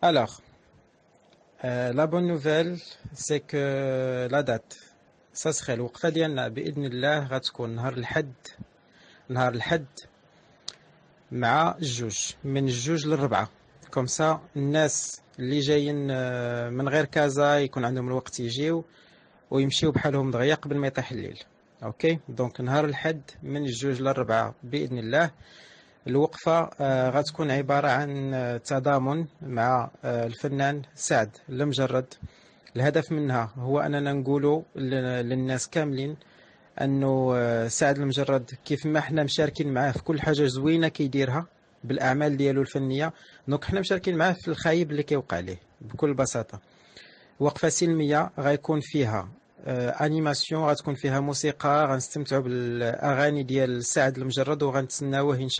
Alors, la bonne nouvelle, c'est que la date, ça serait الوقفة ديالنا بإذن الله غتكون نهار الحد مع الجوج، من الجوج للربعة. كومسا الناس اللي جايين من غير كازا يكون عندهم الوقت يجيو ويمشيو بحالهم دغيا قبل ما يطيح الليل. اوكي، دونك نهار الحد من الجوج للربعة بإذن الله. الوقفة غتكون عبارة عن تضامن مع الفنان سعد المجرد. الهدف منها هو أننا نقولوا للناس كاملين أنه سعد المجرد كيف ما احنا مشاركين معاه في كل حاجة زوينة كيديرها بالأعمال ديالو الفنية، دونك احنا مشاركين معاه في الخايب اللي كيوقع ليه بكل بساطة. وقفة سلمية غيكون فيها انيماسيون، غتكون فيها موسيقى، غنستمتعوا بالاغاني ديال سعد المجرد وغنتسناوه ان شاء